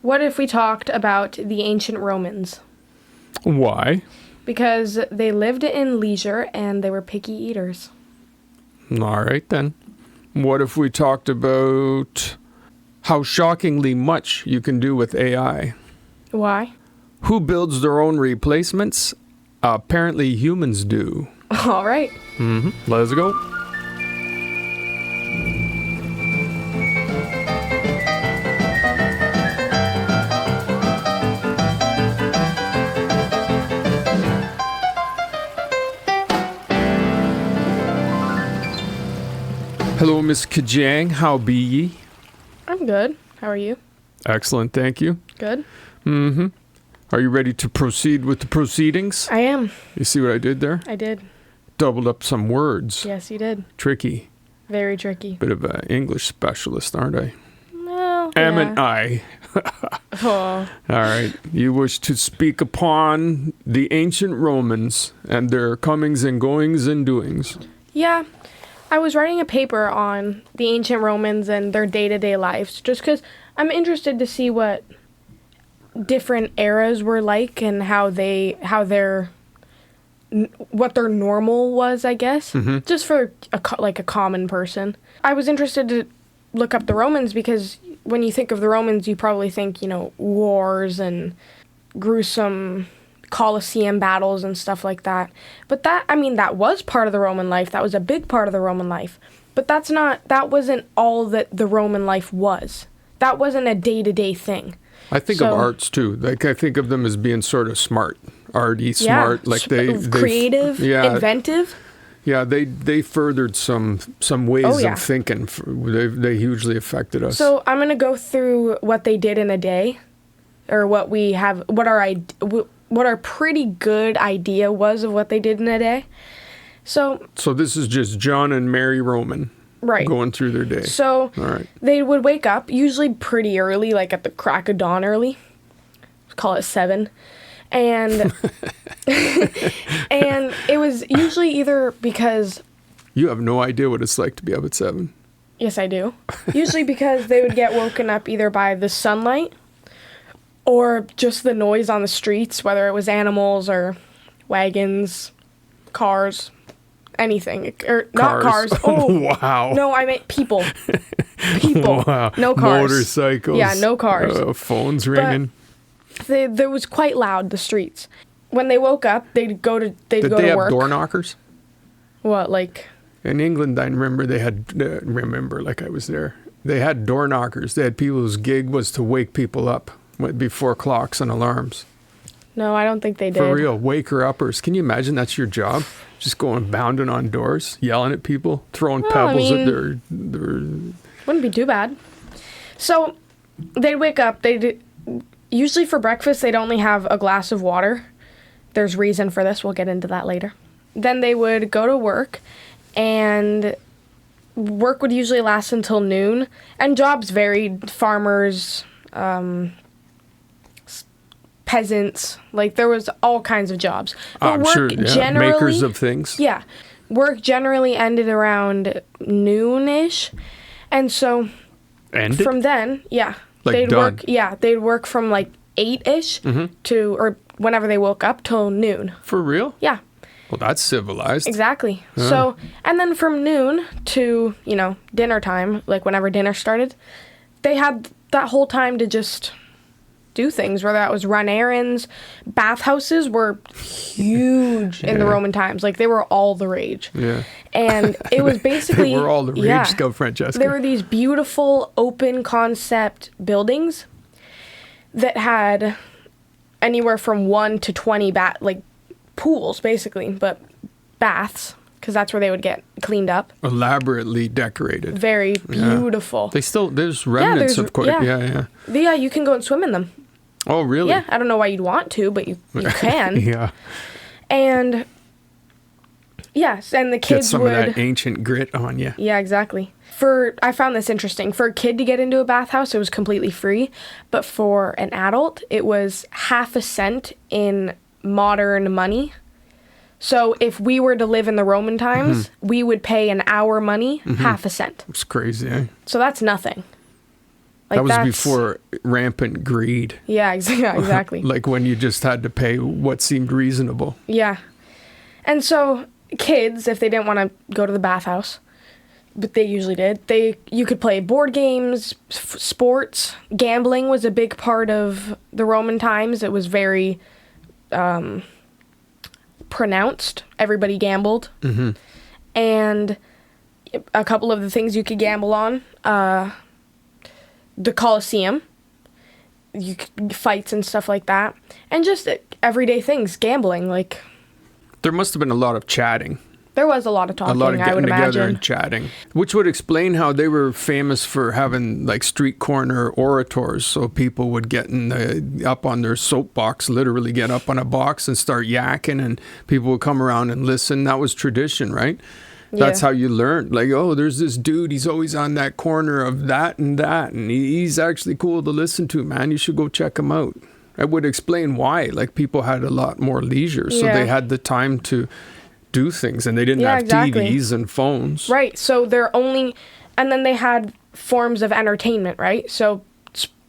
What if we talked about the ancient Romans? Why? Because they lived in leisure and they were picky eaters. All right, then. What if we talked about how shockingly much you can do with AI? Why? Who builds their own replacements? Apparently humans do. All right. Let's go. Hello, Miss Kajang. How be ye? I'm good. How are you? Excellent, thank you. Good. Are you ready to proceed with the proceedings? I am. You see what I did there? I did. Doubled up some words. Yes, you did. Tricky. Very tricky. Bit of an English specialist, aren't I? Well, Am yeah. and I. Oh. All right. You wish to speak upon the ancient Romans and their comings and goings and doings. Yeah. I was writing a paper on the ancient Romans and their day-to-day lives, just because I'm interested to see what different eras were like and what their normal was, I guess, just for a common person. I was interested to look up the Romans because when you think of the Romans, you probably think, wars and gruesome Colosseum battles and stuff like that. But that was part of the Roman life. That was a big part of the Roman life. But that wasn't all that the Roman life was. That wasn't a day-to-day thing. I think of arts too. Like I think of them as being sort of smart, arty, smart. Like they creative, inventive. Yeah, they furthered some ways of thinking. They hugely affected us. So I'm gonna go through what they did in a day, or what our pretty good idea was of what they did in a day. So this is just John and Mary Roman. Right. Going through their day. So all right. They would wake up, usually pretty early, like at the crack of dawn early. Let's call it 7. And and it was usually either because... You have no idea what it's like to be up at 7. Yes, I do. Usually because they would get woken up either by the sunlight or just the noise on the streets, whether it was animals or wagons, cars... anything, or not cars. Oh, wow. No, I meant people. People. Wow. No cars. Motorcycles. Yeah, no cars. Phones ringing. But there was quite loud, the streets. When they woke up, they'd go to work. Did they have door knockers? What, like? In England, I remember they had, like I was there, they had door knockers. They had people whose gig was to wake people up before clocks and alarms. No, I don't think they did. For real, waker-uppers. Can you imagine that's your job? Just going bounding on doors, yelling at people, throwing pebbles at their... Wouldn't be too bad. So, they'd wake up. Usually for breakfast, they'd only have a glass of water. There's reason for this. We'll get into that later. Then they would go to work, and work would usually last until noon. And jobs varied. Farmers... peasants, like there was all kinds of jobs. But I'm sure, makers of things. Yeah. Work generally ended around noonish. And so from then, Like they'd work from like 8ish to, or whenever they woke up, till noon. For real? Yeah. Well, that's civilized. Exactly. So, and then from noon to, dinner time, like whenever dinner started, they had that whole time to just do things, whether that was run errands. Bathhouses were huge in the Roman times. Like, they were all the rage. Yeah. And it was basically... They were all the rage, Scout Francesca. There were these beautiful open concept buildings that had anywhere from 1 to 20 pools, basically, but baths, because that's where they would get cleaned up. Elaborately decorated. Very beautiful. There's remnants of course. Yeah. Yeah, you can go and swim in them. Oh, really? Yeah, I don't know why you'd want to, but you can. Yeah. And, yes, and the kids get some of that ancient grit on you. Yeah, exactly. I found this interesting. For a kid to get into a bathhouse, it was completely free. But for an adult, it was half a cent in modern money. So if we were to live in the Roman times, we would pay an hour money, half a cent. It's crazy, eh? So that's nothing. Like that was before rampant greed. Yeah, exactly. Like when you just had to pay what seemed reasonable. Yeah. And so kids, if they didn't want to go to the bathhouse, but they usually did, you could play board games, sports. Gambling was a big part of the Roman times. It was very pronounced. Everybody gambled. Mm-hmm. And a couple of the things you could gamble on, the Colosseum, fights and stuff like that, and just everyday things, gambling. Like, there must have been a lot of chatting. There was a lot of talking, a lot of I would getting together imagine. and chatting, which would explain how they were famous for having like street corner orators. So people would get up on their soapbox, literally get up on a box and start yakking, and people would come around and listen. That was tradition, right? That's how you learned. Like, oh, there's this dude. He's always on that corner of that, and he's actually cool to listen to, man. You should go check him out. That would explain why. Like, people had a lot more leisure, so they had the time to do things, and they didn't have TVs and phones. Right. So and then they had forms of entertainment, right? So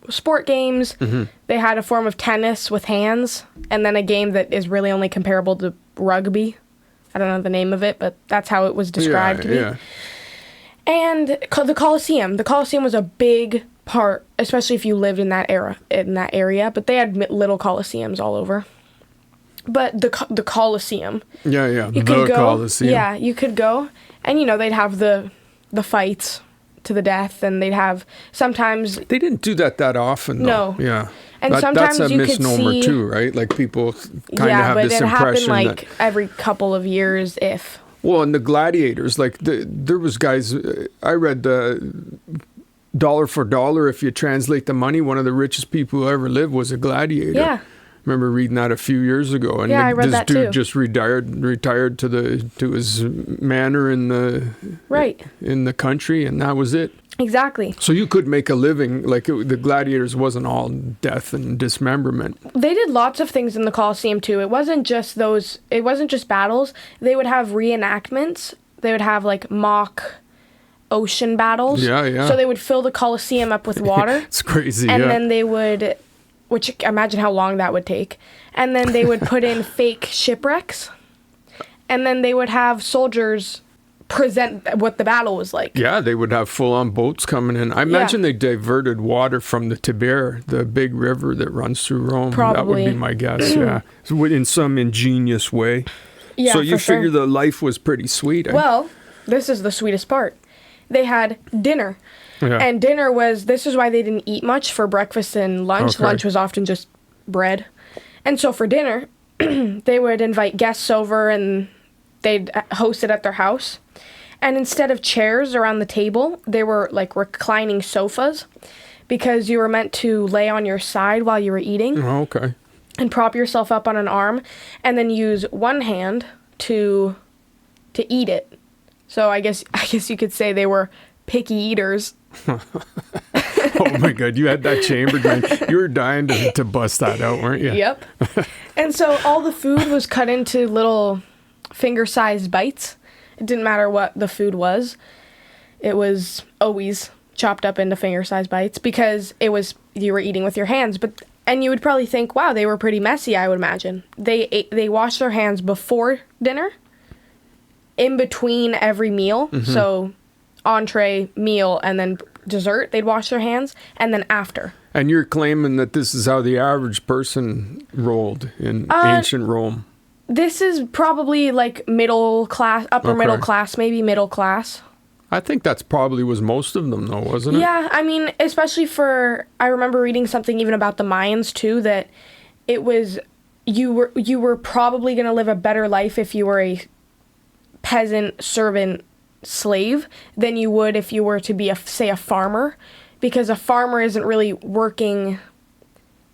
sport games. Mm-hmm. They had a form of tennis with hands, and then a game that is really only comparable to rugby. I don't know the name of it, but that's how it was described to me. Yeah. And the Colosseum. The Colosseum was a big part, especially if you lived in that area. But they had little Colosseums all over. But the Colosseum. Yeah. You could go, Colosseum. Yeah, you could go, and they'd have the fights to the death, and they'd have sometimes. They didn't do that often, though. No. Yeah. And sometimes that's a you misnomer could see, too, right? Like, people kind of have this impression happened like every couple of years, if. Well, and the gladiators, like there was guys. I read dollar for dollar. If you translate the money, one of the richest people who ever lived was a gladiator. Yeah. Remember reading that a few years ago, and I read this that dude too. just retired to his manor in the country, and that was it. Exactly. So you could make a living. Like, the gladiators wasn't all death and dismemberment. They did lots of things in the Colosseum too. It wasn't just battles. They would have reenactments. They would have like mock ocean battles. Yeah. So they would fill the Colosseum up with water. It's crazy. And then they would, which imagine how long that would take. And then they would put in fake shipwrecks. And then they would have soldiers present what the battle was like. Yeah, they would have full-on boats coming in. I imagine they diverted water from the Tiber, the big river that runs through Rome. Probably. That would be my guess, yeah. So in some ingenious way. Yeah, so you figure the life was pretty sweet. Well, this is the sweetest part. They had dinner. Yeah. And this is why they didn't eat much for breakfast and lunch. Okay. Lunch was often just bread. And so for dinner, they would invite guests over and they'd host it at their house. And instead of chairs around the table, they were like reclining sofas because you were meant to lay on your side while you were eating. Oh, okay. And prop yourself up on an arm and then use one hand to eat it. So I guess you could say they were picky eaters. Oh my God, you had that chambered, man. You were dying to bust that out, weren't you? Yep. And so all the food was cut into little finger-sized bites. It didn't matter what the food was. It was always chopped up into finger-sized bites because you were eating with your hands. And you would probably think, wow, they were pretty messy, I would imagine. They washed their hands before dinner, in between every meal. Mm-hmm. So entree, meal, and then dessert, they'd wash their hands, and then after. And you're claiming that this is how the average person rolled in ancient Rome. This is probably like middle class, middle class, maybe middle class. I think that's probably was most of them, though, wasn't it? Yeah, I mean, especially I remember reading something even about the Mayans, too, that it was, you were probably going to live a better life if you were a peasant, servant, slave than you would if you were to be, say, a farmer, because a farmer isn't really working.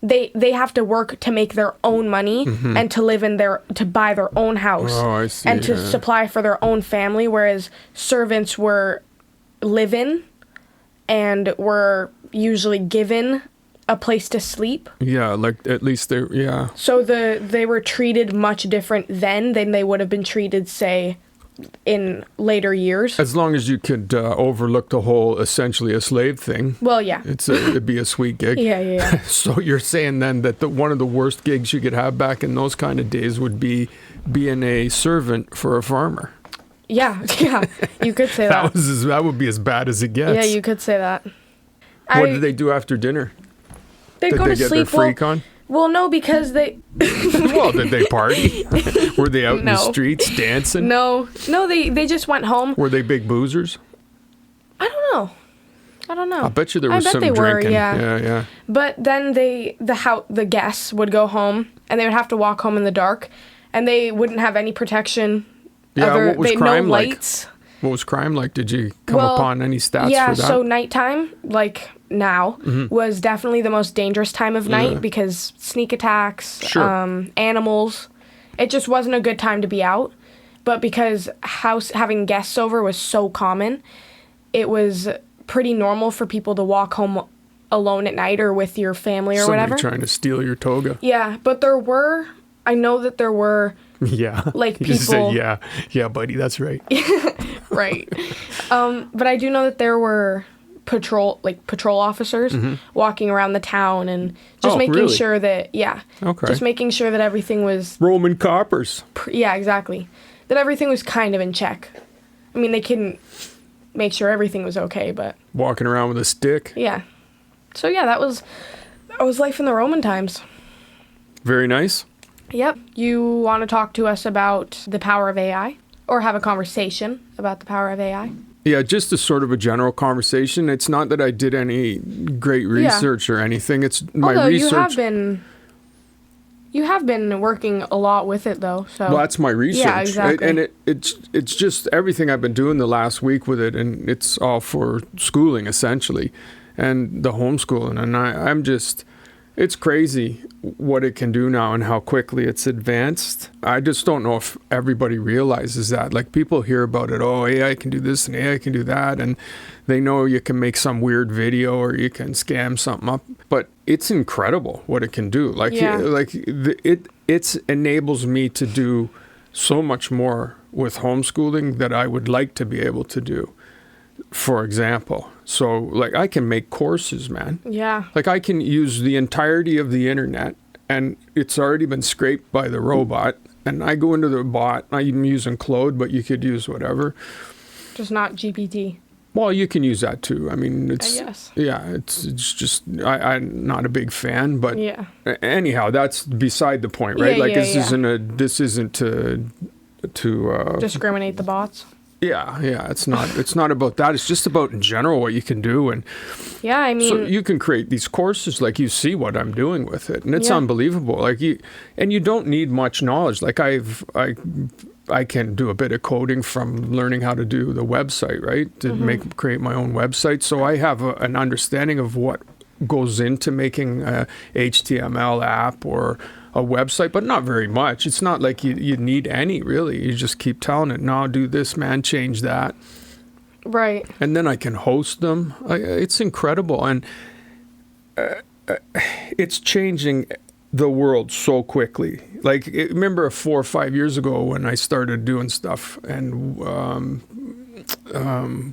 They have to work to make their own money mm-hmm. and to live to buy their own house and to supply for their own family, whereas servants were live-in and were usually given a place to sleep. Yeah, like at least So they were treated much different then than they would have been treated, say, in later years. As long as you could overlook the whole essentially a slave thing. Well, yeah. It'd be a sweet gig. Yeah. So you're saying then that one of the worst gigs you could have back in those kind of days would be being a servant for a farmer. Yeah, you could say that. That would be as bad as it gets. Yeah, you could say that. What did they do after dinner? Did go to get sleep. Their freak on? Well, no, because they... Well, did they party? Were they out in the streets dancing? No, they just went home. Were they big boozers? I don't know. I bet you there was some drinking. Were, yeah. Yeah. But then the guests would go home, and they would have to walk home in the dark, and they wouldn't have any protection. Yeah, what was crime no like? Lights. What was crime like? Did you come upon any stats for that? Yeah, so nighttime, like now, was definitely the most dangerous time of night because sneak attacks, animals. It just wasn't a good time to be out. But because having guests over was so common, it was pretty normal for people to walk home alone at night or with your family or whatever. Somebody trying to steal your toga. Yeah, but I know that there were... Yeah. Like people. You said, yeah, buddy, that's right. Right. But I do know that there were patrol officers walking around the town and just making sure that, just making sure that everything was... Roman coppers. Yeah, exactly. That everything was kind of in check. I mean, they couldn't make sure everything was okay, but... Walking around with a stick. Yeah. So yeah, that was life in the Roman times. Very nice. Yep. You want to talk to us about the power of AI? Or have a conversation about the power of AI? Yeah, just a sort of a general conversation. It's not that I did any great research or anything. It's my research. You have been working a lot with it, though. So. Well, that's my research. Yeah, exactly. And it's just everything I've been doing the last week with it, and it's all for schooling, essentially, and the homeschooling. And I'm just... It's crazy what it can do now and how quickly it's advanced. I just don't know if everybody realizes that. Like, people hear about it, AI can do this and AI can do that, and they know you can make some weird video or you can scam something up. But it's incredible what it can do. Like, it enables me to do so much more with homeschooling that I would like to be able to do. For example, so like I can make courses, man. Yeah. Like I can use the entirety of the internet and it's already been scraped by the robot. And I go into the bot, I'm using Claude, but you could use whatever. Just not GPT. Well, you can use that too. I mean, it's just, I'm not a big fan, but anyhow, that's beside the point, right? This isn't to discriminate the bots. Yeah, it's not about that. It's just about in general what you can do, and I mean, so you can create these courses. Like, you see what I'm doing with it, and it's unbelievable. Like, you don't need much knowledge. Like I can do a bit of coding from learning how to do the website, right? To create my own website. So I have an understanding of what goes into making a HTML app or a website, but not very much. It's not like you need any, really. You just keep telling it, no, do this, man, change that. Right. And then I can host them. It's incredible. And it's changing the world so quickly. Like, remember 4 or 5 years ago when I started doing stuff, and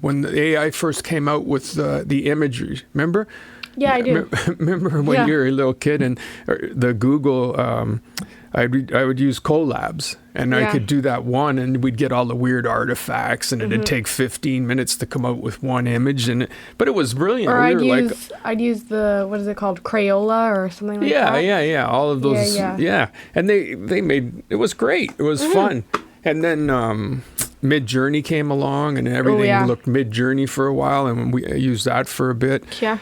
when the AI first came out with the imagery, remember? Yeah, I do. Remember when you were a little kid and the Google, I would use collabs, and I could do that one, and we'd get all the weird artifacts, and it'd take 15 minutes to come out with one image, but it was brilliant. Or I'd use the, what is it called, Crayola or something like that. Yeah, all of those. Yeah. And they made, it was great. It was fun. And then Mid-Journey came along, and everything looked Mid-Journey for a while, and we used that for a bit. Yeah.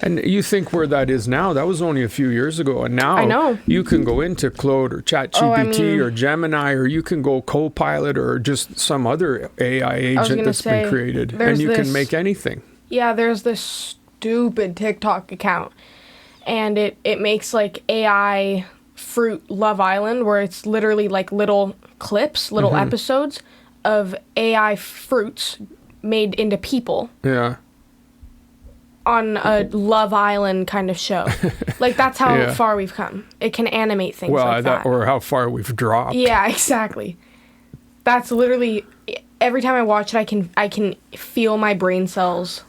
And you think where that is now, that was only a few years ago. And now I know. You can go into Claude or ChatGPT or Gemini, or you can go Copilot or just some other AI agent that's been created. And you can make anything. Yeah, there's this stupid TikTok account. And it makes like AI fruit Love Island, where it's literally like little clips, little episodes of AI fruits made into people. Yeah. On a Love Island kind of show. Like, that's how far we've come. It can animate things like that. Or how far we've dropped. Yeah, exactly. That's literally, every time I watch it, I can feel my brain cells.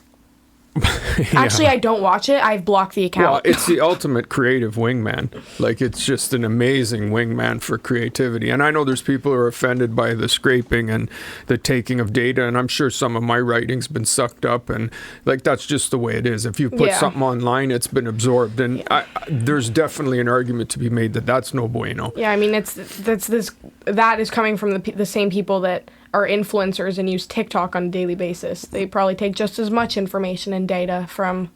Actually, I don't watch it. I've blocked the account. Well, it's the ultimate creative wingman. Like, it's just an amazing wingman for creativity. And I know there's people who are offended by the scraping and the taking of data, and I'm sure some of my writing's been sucked up, and like, that's just the way it is. If you put something online, it's been absorbed, and there's definitely an argument to be made that that's no bueno. Yeah, I mean, that is coming from the same people that are influencers and use TikTok on a daily basis. They probably take just as much information and data from...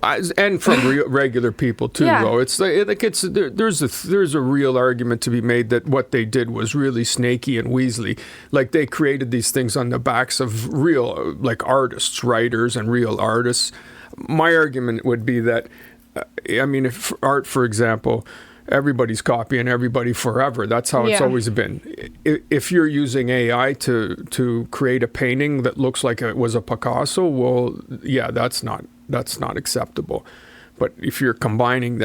and from regular people too, though. It's like there's a real argument to be made that what they did was really snaky and weaselly. Like, they created these things on the backs of real, like, artists, writers, and real artists. My argument would be that, I mean, if art, for example, everybody's copying everybody forever. That's how it's always been. If you're using AI to create a painting that looks like it was a Picasso, well, yeah, that's not acceptable. But if you're combining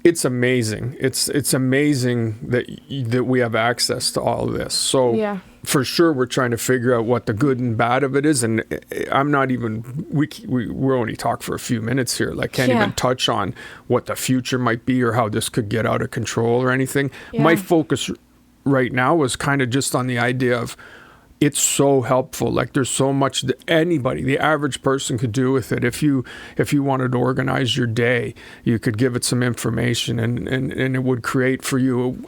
it's amazing. It's amazing that we have access to all of this. So for sure, we're trying to figure out what the good and bad of it is. And I'm not even, we're only talk for a few minutes here. Like, can't even touch on what the future might be or how this could get out of control or anything. My focus right now was kind of just on the idea of, it's so helpful. Like, there's so much that anybody, the average person, could do with it. If you wanted to organize your day, you could give it some information, and it would create for you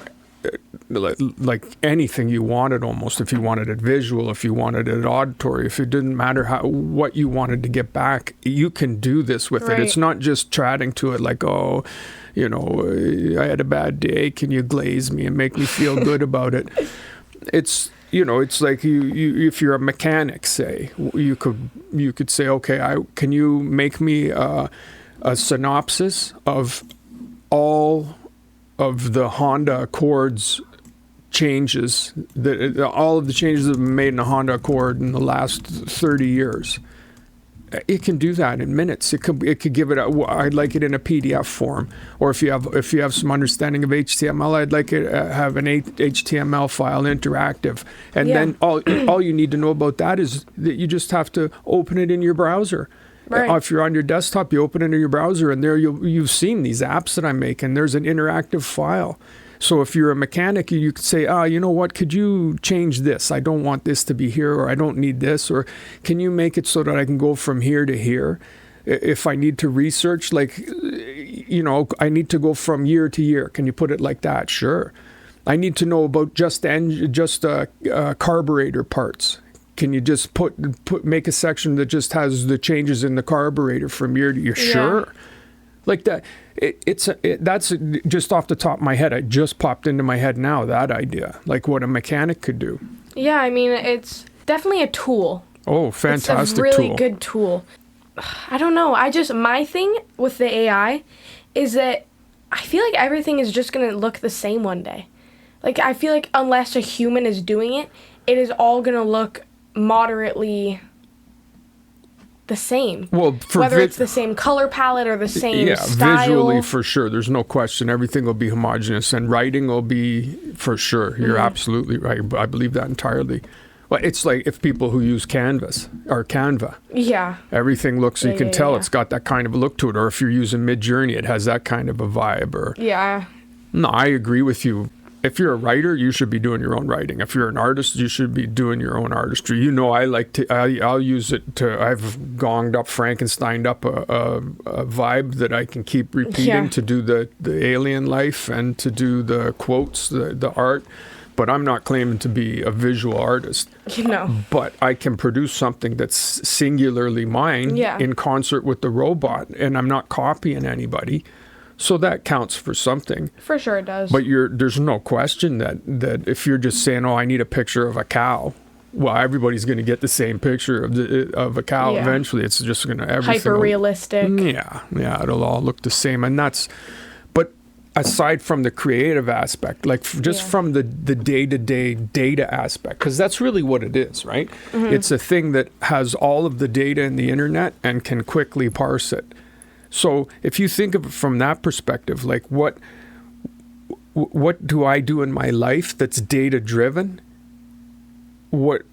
like anything you wanted almost. If you wanted it visual, if you wanted it auditory, if it didn't matter what you wanted to get back, you can do this with it. It's not just chatting to it like, oh, you know, I had a bad day, can you glaze me and make me feel good about it? It's, you know, it's like you if you're a mechanic, say, you could say, okay, can you make me a synopsis of all of the Honda Accord's changes, all of the changes that have been made in the Honda Accord in the last 30 years. It can do that in minutes. It could give it I'd like it in a PDF form, or if you have some understanding of HTML, I'd like it have an HTML file interactive, and then all you need to know about that is that you just have to open it in your browser. If you're on your desktop, you open it in your browser, and there you've seen these apps that I'm making. There's an interactive file. So if you're a mechanic, you could say, you know what, could you change this? I don't want this to be here, or I don't need this, or can you make it so that I can go from here to here? If I need to research, like, you know, I need to go from year to year. Can you put it like that? Sure. I need to know about just carburetor parts. Can you just make a section that just has the changes in the carburetor from year to year? Sure. Like that. That's just off the top of my head. It just popped into my head now, that idea, like what a mechanic could do. Yeah, I mean, it's definitely a tool. Oh, fantastic tool. It's a really good tool. I don't know. My thing with the AI is that I feel like everything is just going to look the same one day. Like, I feel like unless a human is doing it, it is all going to look moderately the same. Well, whether it's the same color palette or the same style. Visually, for sure, there's no question. Everything will be homogeneous, and writing will be, for sure. You're absolutely right. I believe that entirely. Well, it's like if people who use Canva. Yeah. Everything looks, you can tell it's got that kind of a look to it. Or if you're using Midjourney, it has that kind of a vibe. No, I agree with you. If you're a writer, you should be doing your own writing. If you're an artist, you should be doing your own artistry. You know, I'll use it I've gonged up, Frankensteined up a vibe that I can keep repeating to do the alien life and to do the quotes, the art. But I'm not claiming to be a visual artist. But I can produce something that's singularly mine in concert with the robot, and I'm not copying anybody. So that counts for something. For sure it does. But there's no question that if you're just saying, I need a picture of a cow, well, everybody's going to get the same picture of a cow eventually. It's just going to everything. Hyper-realistic. Yeah, it'll all look the same. And but aside from the creative aspect, like just from the day-to-day data aspect, because that's really what it is, right? Mm-hmm. It's a thing that has all of the data in the internet and can quickly parse it. So if you think of it from that perspective, like what do I do in my life that's data driven? What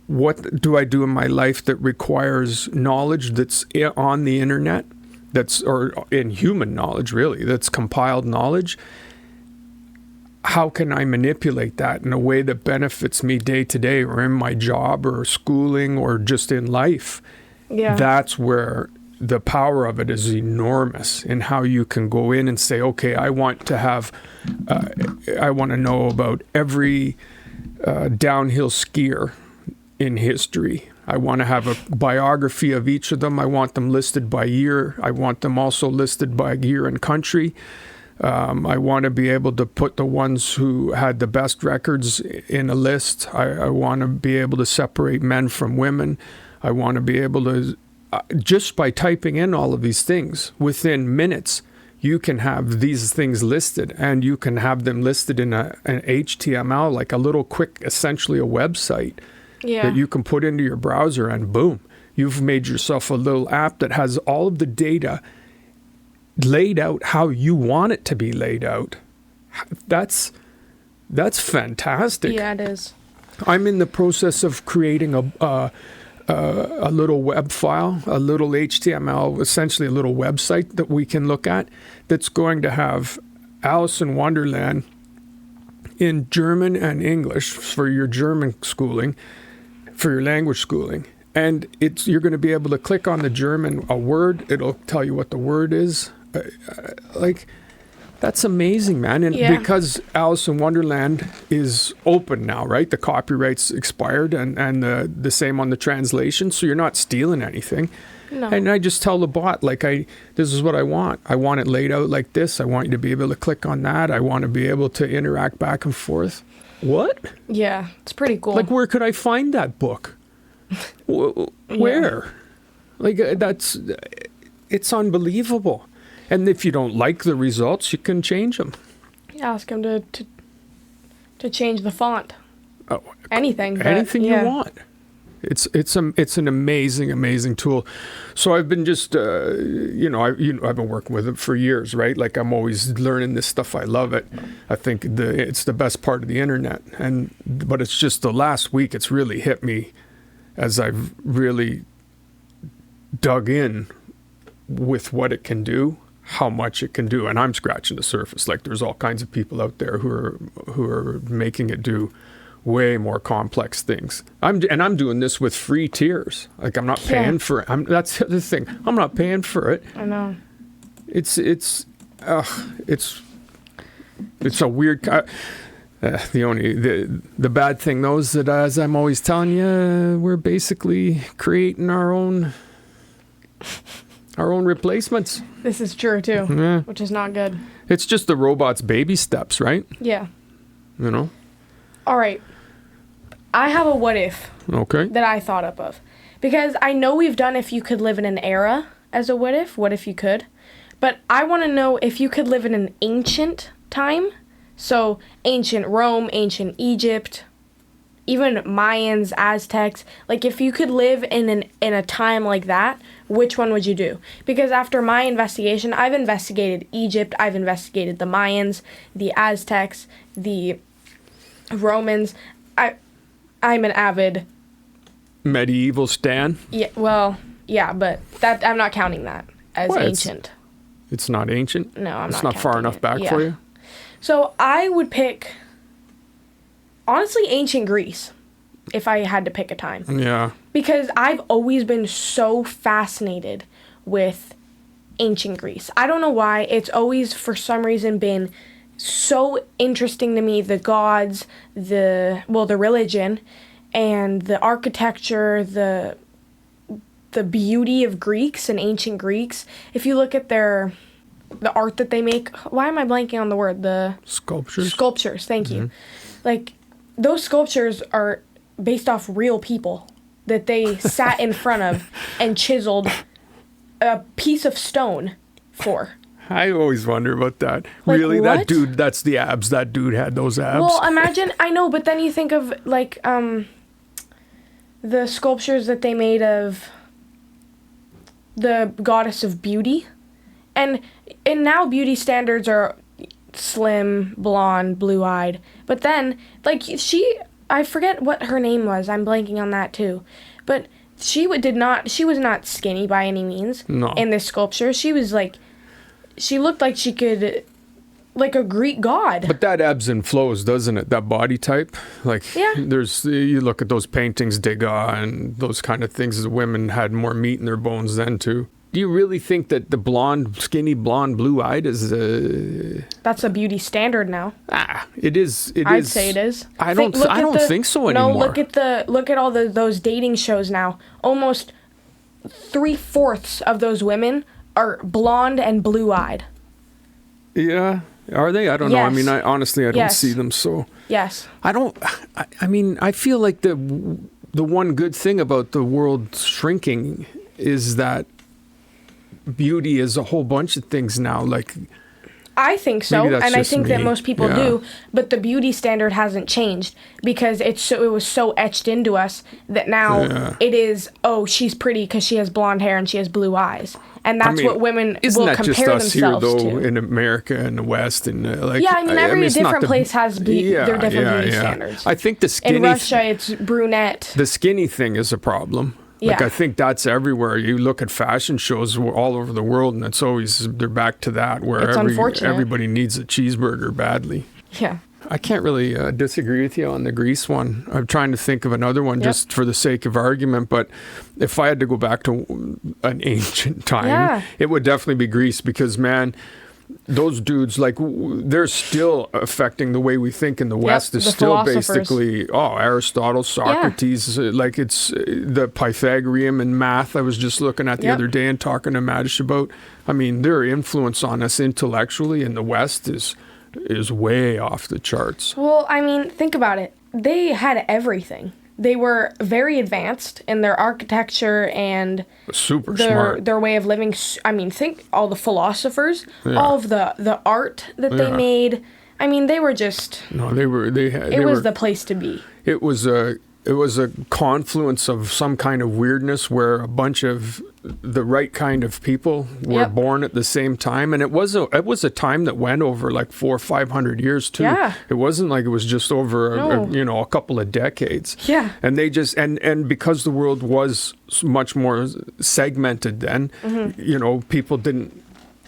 do I do in my life that requires knowledge that's on the internet, or in human knowledge, really, that's compiled knowledge? How can I manipulate that in a way that benefits me day to day, or in my job or schooling or just in life? Yeah. That's where the power of it is enormous, in how you can go in and say, okay, I want to know about every downhill skier in history. I want to have a biography of each of them. I want them listed by year. I want them also listed by year and country. I want to be able to put the ones who had the best records in a list. I want to be able to separate men from women. I want to be able to, just by typing in all of these things, within minutes, you can have these things listed, and you can have them listed in an HTML, like a little quick, essentially a website that you can put into your browser, and boom, you've made yourself a little app that has all of the data laid out how you want it to be laid out. That's fantastic. Yeah, it is. I'm in the process of creating a little web file, a little HTML, essentially a little website that we can look at, that's going to have Alice in Wonderland in German and English for your German schooling, for your language schooling. And you're going to be able to click on the German, a word, it'll tell you what the word is. That's amazing, man. And because Alice in Wonderland is open now, right? The copyright's expired, and the same on the translation, so you're not stealing anything. No. And I just tell the bot, this is what I want. I want it laid out like this. I want you to be able to click on that. I want to be able to interact back and forth. What? Yeah, it's pretty cool. Where could I find that book? Where? It's unbelievable. And if you don't like the results, you can change them. Ask them to change the font. Oh, anything you want. It's an amazing tool. So I've been just I've been working with it for years, right? Like, I'm always learning this stuff. I love it. I think it's the best part of the internet. But it's just the last week it's really hit me, as I've really dug in with what it can do, how much it can do, and I'm scratching the surface. Like, there's all kinds of people out there who are making it do way more complex things. I'm doing this with free tiers. Like, I'm not paying for it. That's the other thing. I'm not paying for it. I know. It's a weird. The bad thing though is that, as I'm always telling you, we're basically creating our own replacements. This is true too, which is not good. It's just the robot's baby steps, right? Yeah. All right. I have a what if that I thought up of. Because I know we've done if you could live in an era as a what if you could. But I want to know if you could live in an ancient time. So ancient Rome, ancient Egypt, even Mayans, Aztecs. Like, if you could live in a time like that, which one would you do? Because after my investigation, I've investigated Egypt, I've investigated the Mayans, the Aztecs, the Romans. I'm an avid medieval stan. Yeah, well, yeah, but that I'm not counting that as ancient. It's not ancient? No, I'm not. It's not far enough back for you? So I would pick, honestly, ancient Greece, if I had to pick a time. Yeah. Because I've always been so fascinated with ancient Greece. I don't know why. It's always, for some reason, been so interesting to me. The gods, the religion, and the architecture, the beauty of Greeks and ancient Greeks. If you look at the art that they make, why am I blanking on the word? The sculptures. Sculptures, thank you. Like, those sculptures are based off real people that they sat in front of and chiseled a piece of stone for. I always wonder about that. Like, really? what? That dude, that's the abs. That dude had those abs. Well, imagine, I know, but then you think of, like, the sculptures that they made of the goddess of beauty. And now beauty standards are slim, blonde, blue-eyed. But then, like, I forget what her name was. I'm blanking on that too. But she was not skinny by any means. No. In this sculpture. She was like, she looked like she could, like a Greek god. But that ebbs and flows, doesn't it? That body type. Like, Yeah. you look at those paintings, Degas, and those kind of things. The women had more meat in their bones then too. Do you really think that the skinny blonde, blue-eyed is That's a beauty standard now. It is. I'd say it is. I don't think so anymore. No, look at all those dating shows now. Almost 3/4 of those women are blonde and blue-eyed. Yeah, are they? I don't know. I mean, I honestly don't see them. So yes, I don't. I mean, I feel like the one good thing about the world shrinking is that beauty is a whole bunch of things now. Like, I think so, and I think that most people Yeah. do. But the beauty standard hasn't changed because it was so etched into us that now it is. Oh, she's pretty because she has blonde hair and she has blue eyes, and that's what women will compare just us themselves here, though, to. in America and the West, and like, Yeah, I mean, every it's not different place has their different beauty standards. I think the skinny In Russia, it's brunette. the skinny thing is a problem. Like, Yeah. I think that's everywhere. You look at fashion shows all over the world, and it's always, they're back to that, where It's unfortunate. everybody needs a cheeseburger badly. Yeah. I can't really disagree with you on the Greece one. I'm trying to think of another one just for the sake of argument, but if I had to go back to an ancient time, it would definitely be Greece, because, man, those dudes, like, they're still affecting the way we think in the West. Is the still philosophers. basically Aristotle, Socrates, like, it's the Pythagorean and math I was just looking at the other day and talking to Madish about. I mean, their influence on us intellectually in the West is way off the charts. Well, I mean, think about it. They had everything. They were very advanced in their architecture and Super smart. their way of living. I mean, think all the philosophers, all of the art that they made. I mean, they were just. No, they were. It was the place to be. It was a confluence of some kind of weirdness where a bunch of the right kind of people were born at the same time, and it was a time that went over like 400 or 500 years too. Yeah. It wasn't like it was just over a couple of decades. Yeah. And they just and because the world was much more segmented then, people didn't.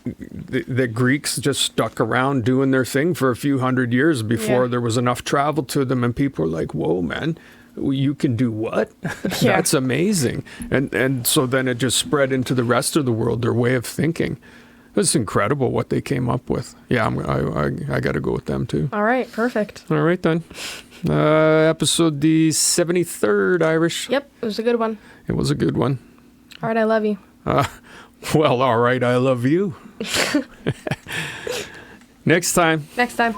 The Greeks just stuck around doing their thing for a few hundred years before there was enough travel to them, and people were like, "Whoa, man, you can do what? That's amazing!" And so then it just spread into the rest of the world, their way of thinking. It's incredible what they came up with. Yeah, I got to go with them too. All right, perfect. All right then. Episode the 73rd, Irish. Yep, it was a good one. It was a good one. All right, I love you. Well, all right, I love you. Next time. Next time.